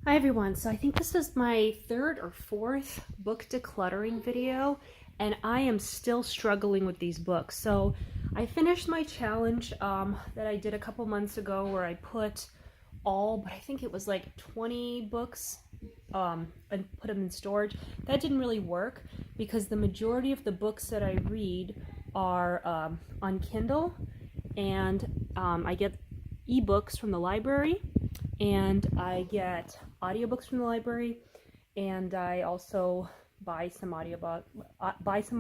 Hi everyone, so I think this is my third or fourth book decluttering video, and I am still struggling with these books. So I finished my challenge that I did a couple months ago where I put but I think it was like 20 books and put them in storage. That didn't really work because the majority of the books that I read are on Kindle, and I get ebooks from the library, and I get audiobooks from the library, and I also buy some audiobooks, buy some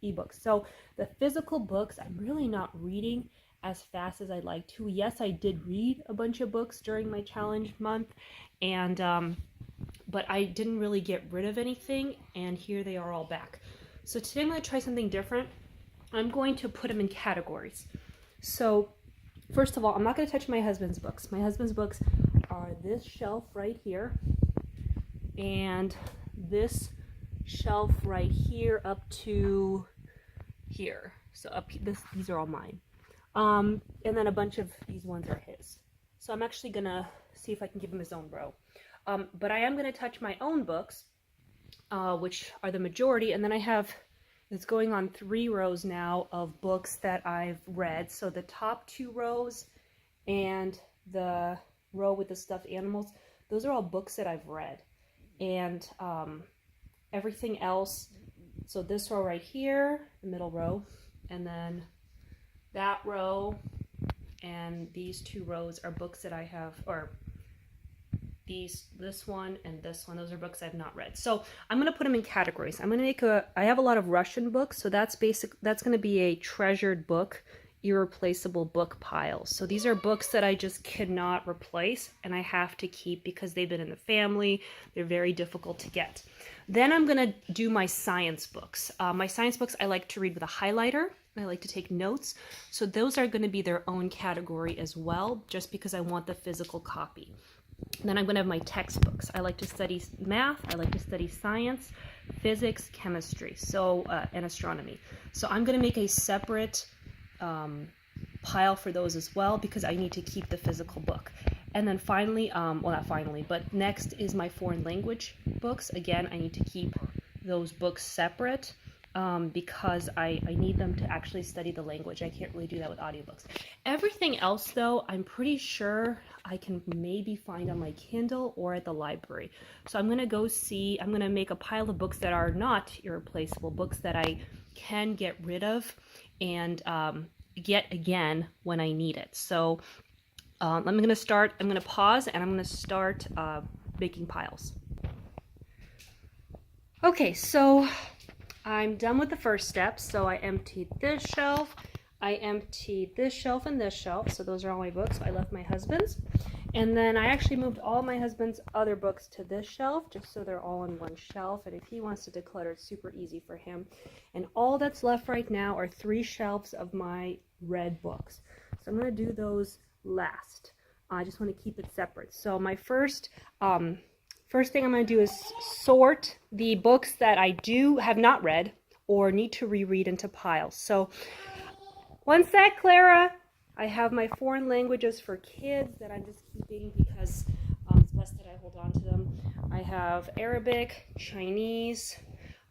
ebooks. So the physical books, I'm really not reading as fast as I'd like to. Yes, I did read a bunch of books during my challenge month, and but I didn't really get rid of anything, and here they are all back. So today I'm going to try something different. I'm going to put them in categories. So first of all, I'm not going to touch my husband's books. My husband's books are this shelf right here and this shelf right here up to here. So these are all mine. And then a bunch of these ones are his. So I'm actually going to see if I can give him his own row. But I am going to touch my own books, which are the majority, and then I have, it's going on 3 rows now of books that I've read. So the top 2 rows and the row with the stuffed animals, those are all books that I've read. And everything else, so this row right here, the middle row, and then that row, and these 2 rows are books that I have, or this one and this one, those are books I've not read. So I'm going to put them in categories. I have a lot of Russian books, so that's going to be a treasured book, irreplaceable book pile. So these are books that I just cannot replace and I have to keep because they've been in the family. They're very difficult to get. Then I'm going to do my science books. My science books I like to read with a highlighter. I like to take notes. So those are going to be their own category as well, just because I want the physical copy. Then I'm going to have my textbooks. I like to study math, I like to study science, physics, chemistry, and astronomy. So I'm going to make a separate pile for those as well because I need to keep the physical book. And then finally, well, not finally, but next is my foreign language books. Again, I need to keep those books separate because I need them to actually study the language. I can't really do that with audiobooks. Everything else, though, I'm pretty sure I can maybe find on my Kindle or at the library. So I'm going to go see, I'm going to make a pile of books that are not irreplaceable, books that I can get rid of and get again when I need it. So I'm going to pause and I'm going to start making piles. Okay, so I'm done with the first step. So I emptied this shelf, I emptied this shelf and this shelf. So those are all my books. I left my husband's. And then I actually moved all my husband's other books to this shelf, just so they're all on one shelf. And if he wants to declutter, it's super easy for him. And all that's left right now are 3 shelves of my red books. So I'm going to do those last. I just want to keep it separate. So my first thing I'm going to do is sort the books that I have not read or need to reread into piles. So one sec, Clara. I have my foreign languages for kids that I'm just keeping because it's best that I hold on to them. I have Arabic, Chinese,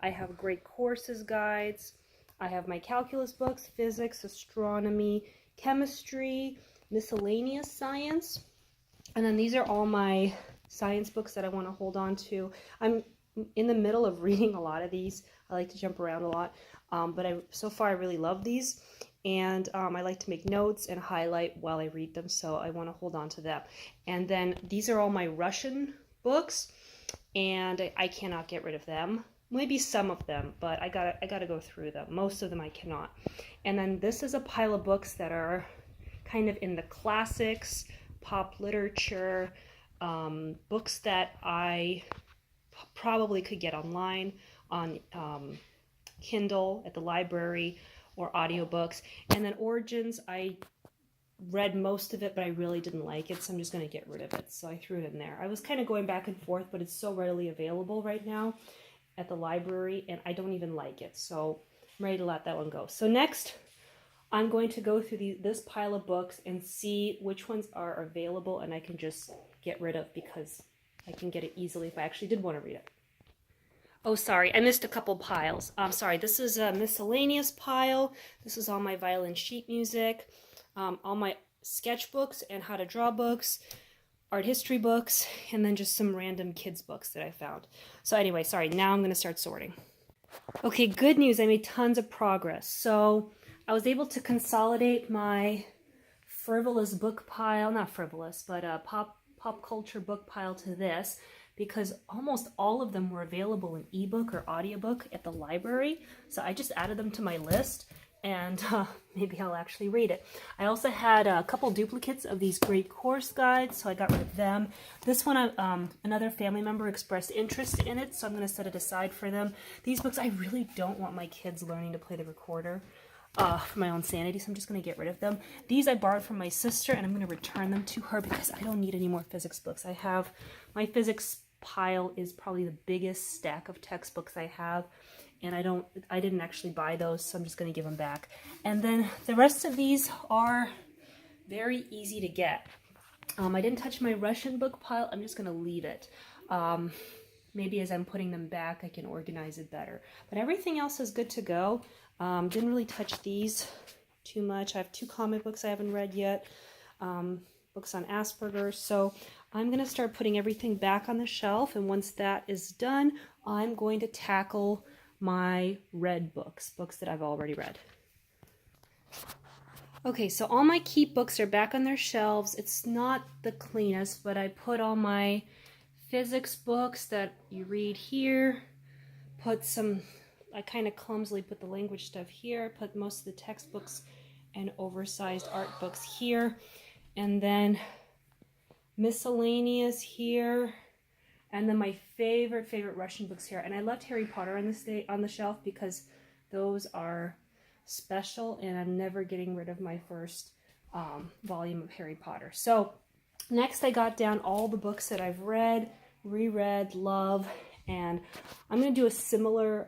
I have Great Courses guides, I have my calculus books, physics, astronomy, chemistry, miscellaneous science, and then these are all my science books that I want to hold on to. I'm in the middle of reading a lot of these. I like to jump around a lot, but so far I really love these. And I like to make notes and highlight while I read them, so I want to hold on to them. And then these are all my Russian books, and I cannot get rid of them. Maybe some of them, but I gotta go through them. Most of them I cannot. And then this is a pile of books that are kind of in the classics, pop literature, books that I probably could get online on Kindle at the library, or audiobooks. And then Origins, I read most of it, but I really didn't like it, so I'm just going to get rid of it. So I threw it in there. I was kind of going back and forth, but it's so readily available right now at the library, and I don't even like it. So I'm ready to let that one go. So next, I'm going to go through this pile of books and see which ones are available, and I can just get rid of because I can get it easily if I actually did want to read it. Oh, sorry, I missed a couple piles. Sorry, this is a miscellaneous pile. This is all my violin sheet music, all my sketchbooks and how to draw books, art history books, and then just some random kids books that I found. So anyway, sorry, now I'm going to start sorting. Okay, good news, I made tons of progress. So I was able to consolidate my frivolous book pile, not frivolous, but pop culture book pile to this, because almost all of them were available in ebook or audiobook at the library. So I just added them to my list, and maybe I'll actually read it. I also had a couple duplicates of these great course guides, so I got rid of them. This one, another family member expressed interest in it, so I'm going to set it aside for them. These books, I really don't want my kids learning to play the recorder for my own sanity, so I'm just going to get rid of them. These I borrowed from my sister, and I'm going to return them to her because I don't need any more physics books. I have, my physics pile is probably the biggest stack of textbooks I have, and I didn't actually buy those, so I'm just going to give them back. And then the rest of these are very easy to get. I didn't touch my Russian book pile. I'm just going to leave it. Maybe as I'm putting them back, I can organize it better. But everything else is good to go. Didn't really touch these too much. I have 2 comic books I haven't read yet, books on Asperger's. So I'm going to start putting everything back on the shelf, and once that is done, I'm going to tackle my read books that I've already read. Okay, so all my keep books are back on their shelves. It's not the cleanest, but I put all my physics books that you read here, I kind of clumsily put the language stuff here, put most of the textbooks and oversized art books here, and then miscellaneous here, and then my favorite Russian books here. And I left Harry Potter on the shelf because those are special, and I'm never getting rid of my first volume of Harry Potter. So next I got down all the books that I've read, reread, love, and I'm going to do a similar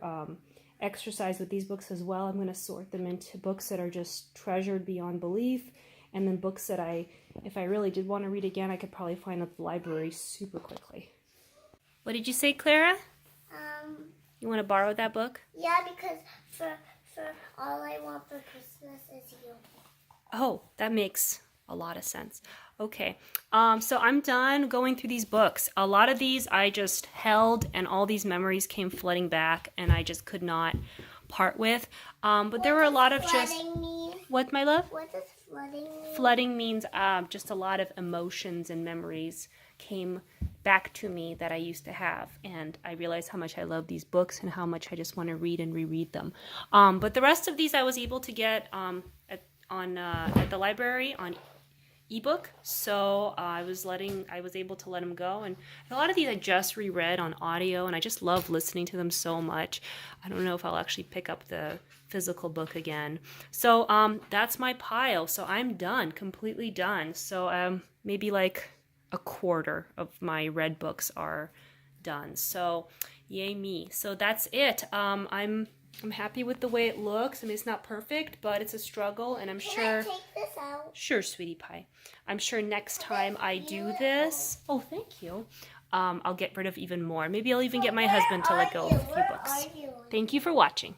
exercise with these books as well. I'm going to sort them into books that are just treasured beyond belief, and then books that if I really did want to read again, I could probably find at the library super quickly. What did you say, Clara? You want to borrow that book? Yeah, because for all I want for Christmas is you. Oh, that makes a lot of sense. Okay, so I'm done going through these books. A lot of these I just held, and all these memories came flooding back, and I just could not part with. But there were a lot of just... Mean? What, my love? What does flooding mean? Flooding means just a lot of emotions and memories came back to me that I used to have, and I realized how much I love these books and how much I just want to read and reread them. But the rest of these I was able to get at the library on ebook, so I was able to let them go. And a lot of these I just reread on audio, and I just love listening to them so much. I don't know if I'll actually pick up the physical book again. So that's my pile. So I'm done, completely done. So maybe like a quarter of my read books are done. So yay me. So that's it. I'm happy with the way it looks. I mean, it's not perfect, but it's a struggle, and I'm sure... Can I take this out? Sure, sweetie pie. I'm sure next time I do this... Oh, thank you. I'll get rid of even more. Maybe I'll even get my husband to let go of a few books. Thank you for watching.